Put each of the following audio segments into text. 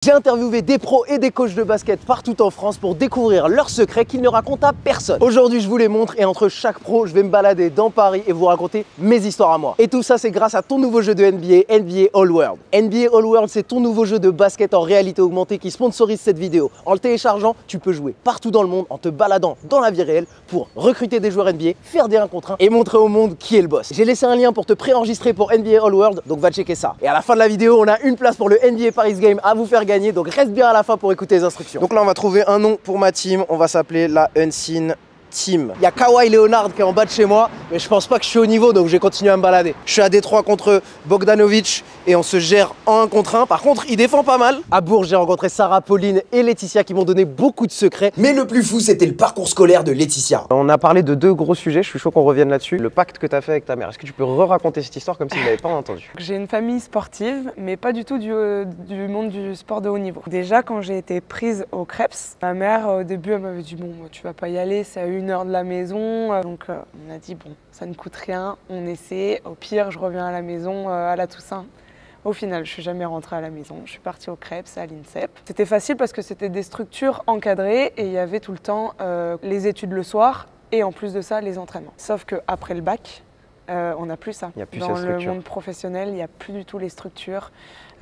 J'ai interviewé des pros et des coachs de basket partout en France pour découvrir leurs secrets qu'ils ne racontent à personne. Aujourd'hui, je vous les montre et entre chaque pro, je vais me balader dans Paris et vous raconter mes histoires à moi. Et tout ça, c'est grâce à ton nouveau jeu de NBA, NBA All World. NBA All World, c'est ton nouveau jeu de basket en réalité augmentée qui sponsorise cette vidéo. En le téléchargeant, tu peux jouer partout dans le monde en te baladant dans la vie réelle pour recruter des joueurs NBA, faire des 1 contre 1 et montrer au monde qui est le boss. J'ai laissé un lien pour te préenregistrer pour NBA All World, donc va checker ça. Et à la fin de la vidéo, on a une place pour le NBA Paris Game à vous faire gagner, donc reste bien à la fin pour écouter les instructions. Donc là on va trouver un nom pour ma team, on va s'appeler la Unseen Team. Il y a Kawhi Leonard qui est en bas de chez moi, mais je pense pas que je suis au niveau, donc je vais continuer à me balader. Je suis à Détroit contre Bogdanovic et on se gère en 1 contre 1. Par contre, il défend pas mal. À Bourges, j'ai rencontré Sarah, Pauline et Laetitia qui m'ont donné beaucoup de secrets. Mais le plus fou, c'était le parcours scolaire de Laetitia. On a parlé de 2 gros sujets, je suis chaud qu'on revienne là-dessus. Le pacte que tu as fait avec ta mère, est-ce que tu peux raconter cette histoire comme si je l'avais pas entendu? J'ai une famille sportive, mais pas du tout du monde du sport de haut niveau. Déjà, quand j'ai été prise au Krebs, ma mère, au début, elle m'avait dit « Bon, tu vas pas y aller, c'est à 1 heure de la maison. » Donc, on a dit « Bon, ça ne coûte rien, on essaie. Au pire, je reviens à la maison à la Toussaint. » Au final, je suis jamais rentrée à la maison. Je suis partie au Krebs, à l'INSEP. C'était facile parce que c'était des structures encadrées et il y avait tout le temps les études le soir et en plus de ça, les entraînements. Sauf qu'après le bac, on n'a plus ça. Il y a plus Dans cette le structure. monde professionnel, il n'y a plus du tout les structures.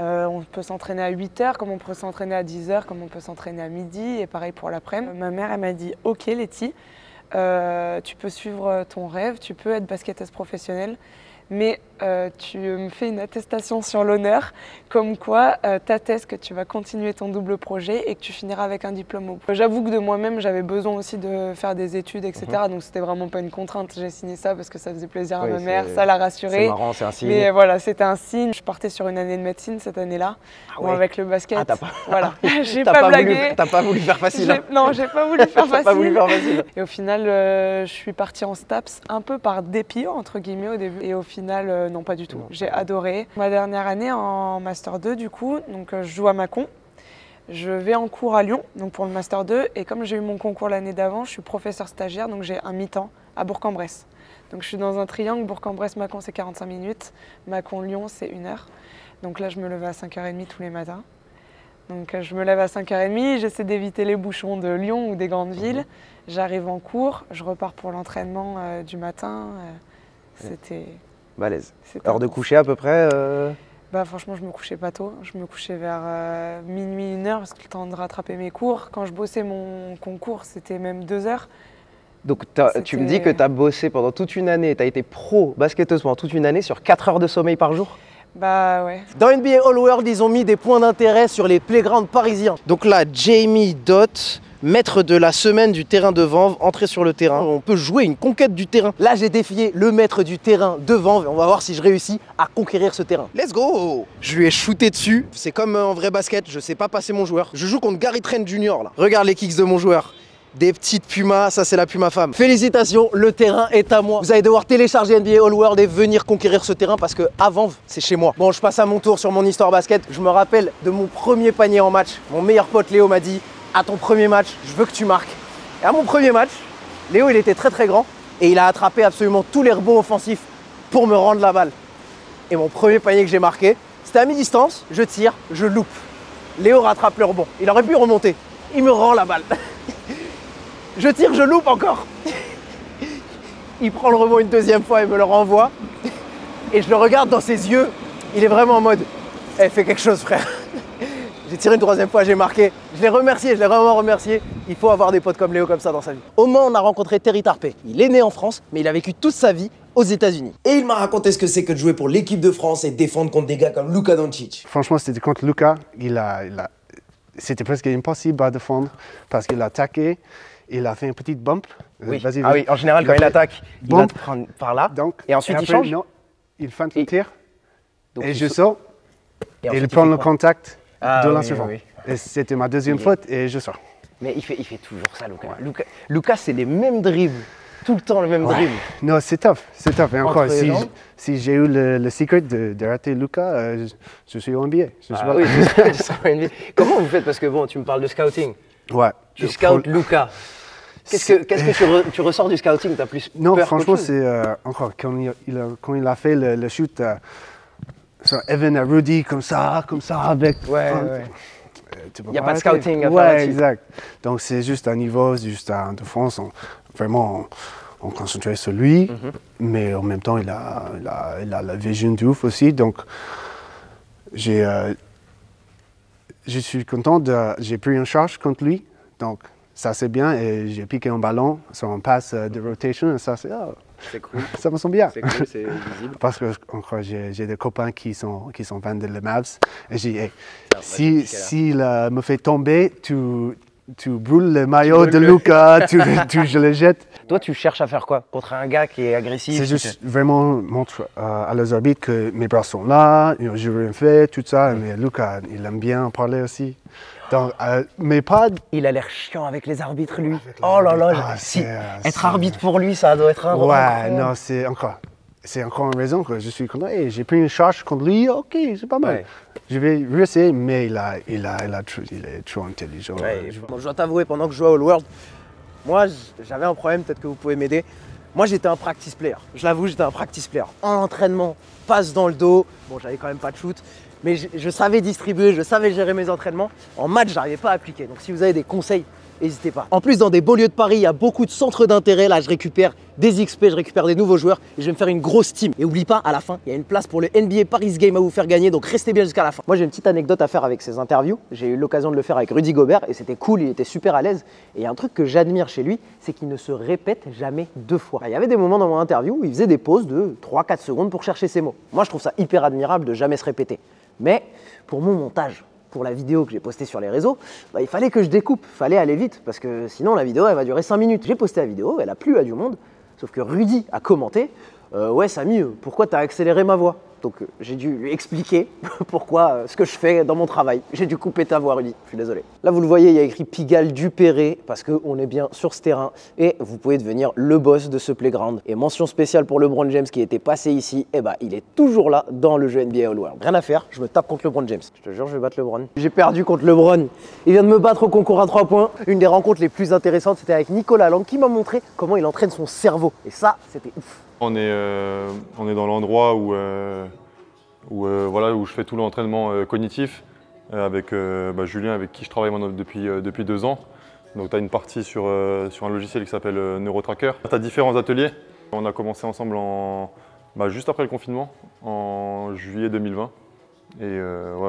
On peut s'entraîner à 8 h, comme on peut s'entraîner à 10 h, comme on peut s'entraîner à midi, et pareil pour l'après-midi. Ma mère, elle m'a dit « Ok, Letty, tu peux suivre ton rêve, tu peux être basketteuse professionnelle, mais tu me fais une attestation sur l'honneur, comme quoi t'attestes que tu vas continuer ton double projet et que tu finiras avec un diplôme au bout. » J'avoue que de moi-même, j'avais besoin aussi de faire des études, etc. Donc c'était vraiment pas une contrainte. J'ai signé ça parce que ça faisait plaisir à ma mère, ça l'a rassurée. C'est marrant, c'est un signe. Mais voilà, c'était un signe. Je partais sur une année de médecine cette année-là, ouais. avec le basket. Ah, t'as pas... Voilà, j'ai pas blagué. T'as pas voulu faire facile. Hein. Non, j'ai pas voulu faire facile. Pas voulu faire facile. Et au final, je suis partie en STAPS un peu par dépit, entre guillemets, au début. Et au final, non, pas du tout. J'ai adoré. Ma dernière année en Master 2, du coup, donc je joue à Mâcon. Je vais en cours à Lyon, donc pour le Master 2. Et comme j'ai eu mon concours l'année d'avant, je suis professeur stagiaire, donc j'ai un mi-temps à Bourg-en-Bresse. Donc je suis dans un triangle, Bourg-en-Bresse-Mâcon, c'est 45 minutes. Mâcon-Lyon, c'est 1 heure. Donc là, je me lève à 5 h 30 tous les matins. Donc je me lève à 5 h 30, j'essaie d'éviter les bouchons de Lyon ou des grandes villes. J'arrive en cours, je repars pour l'entraînement du matin. C'était... balèze. Heure de coucher à peu près Bah franchement, je me couchais pas tôt. Je me couchais vers minuit, 1 heure, parce que le temps de rattraper mes cours. Quand je bossais mon concours, c'était même 2 heures. Donc tu me dis que tu as bossé pendant toute une année, tu as été pro basketteuse pendant toute une année sur 4 heures de sommeil par jour? Bah ouais. Dans NBA All World, ils ont mis des points d'intérêt sur les playgrounds parisiens. Donc là, Jamie Dott, maître de la semaine du terrain de Vanves, entrée sur le terrain. On peut jouer une conquête du terrain. Là, j'ai défié le maître du terrain de Vanves et on va voir si je réussis à conquérir ce terrain. Let's go! Je lui ai shooté dessus. C'est comme en vrai basket, je sais pas passer mon joueur. Je joue contre Gary Trent Jr. là. Regarde les kicks de mon joueur. Des petites pumas, ça c'est la puma femme. Félicitations, le terrain est à moi. Vous allez devoir télécharger NBA All World et venir conquérir ce terrain parce que avant, c'est chez moi. Bon, je passe à mon tour sur mon histoire basket. Je me rappelle de mon premier panier en match. Mon meilleur pote Léo m'a dit « À ton premier match, je veux que tu marques. » Et à mon premier match, Léo il était très grand et il a attrapé absolument tous les rebonds offensifs pour me rendre la balle. Et mon premier panier que j'ai marqué, c'était à mi-distance, je tire, je loupe. Léo rattrape le rebond. Il aurait pu remonter. Il me rend la balle. Je tire, je loupe encore. Il prend le rebond une 2e fois et me le renvoie. Et je le regarde dans ses yeux. Il est vraiment en mode « Eh, fais quelque chose, frère. » J'ai tiré une 3e fois, j'ai marqué. Je l'ai remercié, je l'ai vraiment remercié. Il faut avoir des potes comme Léo comme ça dans sa vie. Au Mans, on a rencontré Terry Tarpey. Il est né en France, mais il a vécu toute sa vie aux États-Unis. Et il m'a raconté ce que c'est que de jouer pour l'équipe de France et défendre contre des gars comme Luka Doncic. Franchement, c'était contre Luka. C'était presque impossible à défendre parce qu'il a attaqué. Il a fait une petite bump. Oui. Ah oui, en général, quand il attaque, il va te prendre par là. Donc, et ensuite, après, il change. Non, il feinte le tir. Donc, et je sors. Et il prend le contact de l'instrument. Oui. Et c'était ma 2e faute et je sors. Mais il fait toujours ça, Luka. Ouais. Luka, c'est les mêmes dribbles. Tout le temps, le même dribble. Non, c'est tough. C'est tough. Et encore, si j'ai eu le secret de rater Luka, je suis au NBA. Oui, tu seras au NBA. Comment vous faites? Parce que bon, tu me parles de scouting. Ouais. Tu scoutes Luka. Qu'est-ce que tu ressors du scouting? T'as plus non, peur franchement, c'est encore quand il a fait le shoot sur Evan à Rudy comme ça avec. Ouais. tu peux Il n'y a pas de arrêter. scouting à faire Ouais, là-dessus. exact. Donc c'est juste un niveau, juste en défense, on concentrait sur lui, mais en même temps, il a la vision de ouf aussi. Donc, je suis content, j'ai pris en charge contre lui. Donc, ça c'est bien. Et j'ai piqué un ballon sur un pass de rotation. Et ça, C'est cool. ça me semble bien. C'est cool, c'est visible. Parce que encore, j'ai des copains qui sont fans de les Mavs. Et j'ai dit, hey, Ça, s'il me fait tomber, tu brûles le maillot de Luka, je le jette. Toi, tu cherches à faire quoi contre un gars qui est agressif? C'est juste vraiment montrer à les arbitres que mes bras sont là, je rien fait, tout ça. Mais Luka, il aime bien parler aussi. Donc, mais pas. Il a l'air chiant avec les arbitres, lui. Oh là là, Ah, être arbitre pour lui, ça doit être un Ouais, non, c'est encore une raison que je suis content. Hey, j'ai pris une charge contre lui, ok, c'est pas mal. Ouais. Je vais réessayer, mais il est trop intelligent. Ouais, je dois t'avouer, pendant que je jouais à All World, moi j'avais un problème, peut-être que vous pouvez m'aider. Moi j'étais un practice player, je l'avoue, j'étais un practice player. En entraînement, passe dans le dos, bon j'avais quand même pas de shoot, mais je savais distribuer, je savais gérer mes entraînements. En match, j'arrivais pas à appliquer, donc si vous avez des conseils, n'hésitez pas. En plus, dans des beaux lieux de Paris, il y a beaucoup de centres d'intérêt. Là, je récupère des XP, je récupère des nouveaux joueurs et je vais me faire une grosse team. Et oublie pas, à la fin, il y a une place pour le NBA Paris Game à vous faire gagner, donc restez bien jusqu'à la fin. Moi, j'ai une petite anecdote à faire avec ces interviews. J'ai eu l'occasion de le faire avec Rudy Gobert et c'était cool, il était super à l'aise. Et il y a un truc que j'admire chez lui, c'est qu'il ne se répète jamais deux fois. Il y avait des moments dans mon interview où il faisait des pauses de 3-4 secondes pour chercher ses mots. Moi, je trouve ça hyper admirable de jamais se répéter. Mais pour mon montage, pour la vidéo que j'ai postée sur les réseaux, il fallait que je découpe, il fallait aller vite parce que sinon la vidéo elle va durer 5 minutes. J'ai posté la vidéo, elle a plu à du monde, sauf que Rudy a commenté ouais Samy, pourquoi t'as accéléré ma voix? Donc j'ai dû lui expliquer pourquoi ce que je fais dans mon travail. J'ai dû couper ta voix Rudy, je suis désolé. Là vous le voyez, il y a écrit Pigalle Dupéré parce qu'on est bien sur ce terrain et vous pouvez devenir le boss de ce playground. Et mention spéciale pour LeBron James qui était passé ici, et bah il est toujours là dans le jeu NBA All World. Rien à faire, je me tape contre LeBron James. Je te jure, je vais battre LeBron. J'ai perdu contre LeBron. Il vient de me battre au concours à 3 points. Une des rencontres les plus intéressantes, c'était avec Nicolas Lang qui m'a montré comment il entraîne son cerveau. Et ça, c'était ouf. On est dans l'endroit où je fais tout l'entraînement cognitif avec Julien, avec qui je travaille maintenant depuis 2 ans. Donc tu as une partie sur un logiciel qui s'appelle NeuroTracker. Tu as différents ateliers. On a commencé ensemble juste après le confinement, en juillet 2020. Et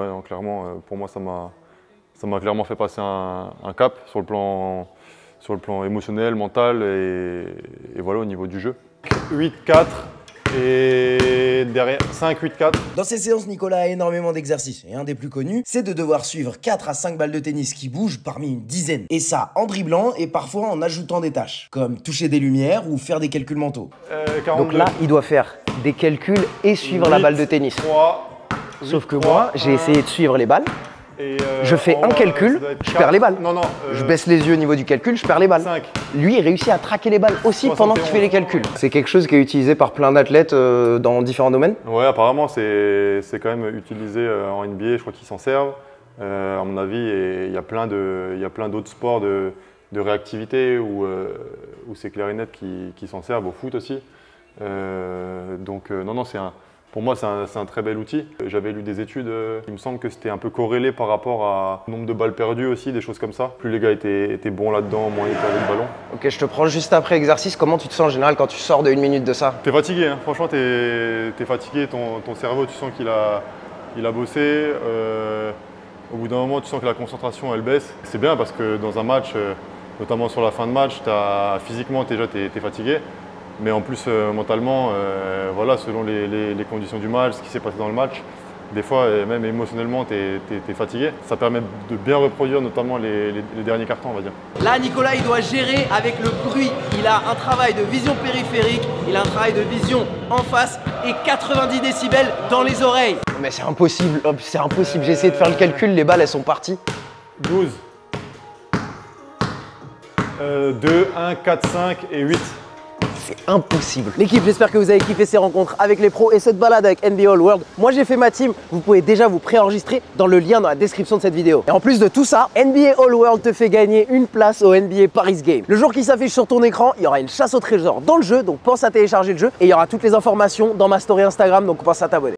donc, clairement, pour moi, ça m'a clairement fait passer un cap sur le plan émotionnel, mental et voilà, au niveau du jeu. 8-4 et derrière 5-8-4. Dans ces séances, Nicolas a énormément d'exercices et un des plus connus, c'est de devoir suivre 4 à 5 balles de tennis qui bougent parmi une dizaine. Et ça en dribblant et parfois en ajoutant des tâches, comme toucher des lumières ou faire des calculs mentaux. 42. Donc là, il doit faire des calculs et suivre la balle de tennis. 3, Sauf que moi, j'ai essayé de suivre les balles. et, Je fais en un bas, calcul, ça doit être je 4. perds les balles. Non, Je baisse les yeux au niveau du calcul, je perds les balles. 5. Lui, il réussit à traquer les balles aussi 71. pendant qu'il fait les calculs. C'est quelque chose qui est utilisé par plein d'athlètes dans différents domaines. Ouais, apparemment, c'est quand même utilisé en NBA, je crois qu'ils s'en servent, à mon avis, et il y a plein d'autres sports de réactivité où c'est clair et net qui s'en servent, au foot aussi. Non, pour moi, c'est un très bel outil. J'avais lu des études, il me semble que c'était un peu corrélé par rapport au nombre de balles perdues aussi, des choses comme ça. Plus les gars étaient bons là-dedans, moins ils perdaient de ballon. Ok, je te prends juste après exercice. Comment tu te sens en général quand tu sors de 1 minute de ça? T'es fatigué, hein. Franchement, t'es fatigué, ton cerveau, tu sens qu'il a bossé. Au bout d'un moment, tu sens que la concentration, elle baisse. C'est bien parce que dans un match, notamment sur la fin de match, physiquement, déjà, t'es fatigué. Mais en plus, mentalement, selon les conditions du match, ce qui s'est passé dans le match, des fois, même émotionnellement, t'es fatigué. Ça permet de bien reproduire notamment les derniers cartons, on va dire. Là, Nicolas, il doit gérer avec le bruit. Il a un travail de vision périphérique, il a un travail de vision en face et 90 décibels dans les oreilles. Mais c'est impossible, c'est impossible. J'ai essayé de faire le calcul, les balles, elles sont parties. 12. 2, 1, 4, 5 et 8. C'est impossible. L'équipe, j'espère que vous avez kiffé ces rencontres avec les pros et cette balade avec NBA All World. Moi, j'ai fait ma team. Vous pouvez déjà vous préenregistrer dans le lien dans la description de cette vidéo. Et en plus de tout ça, NBA All World te fait gagner une place au NBA Paris Game. Le jour qui s'affiche sur ton écran, il y aura une chasse au trésor dans le jeu, donc pense à télécharger le jeu et il y aura toutes les informations dans ma story Instagram, donc pense à t'abonner.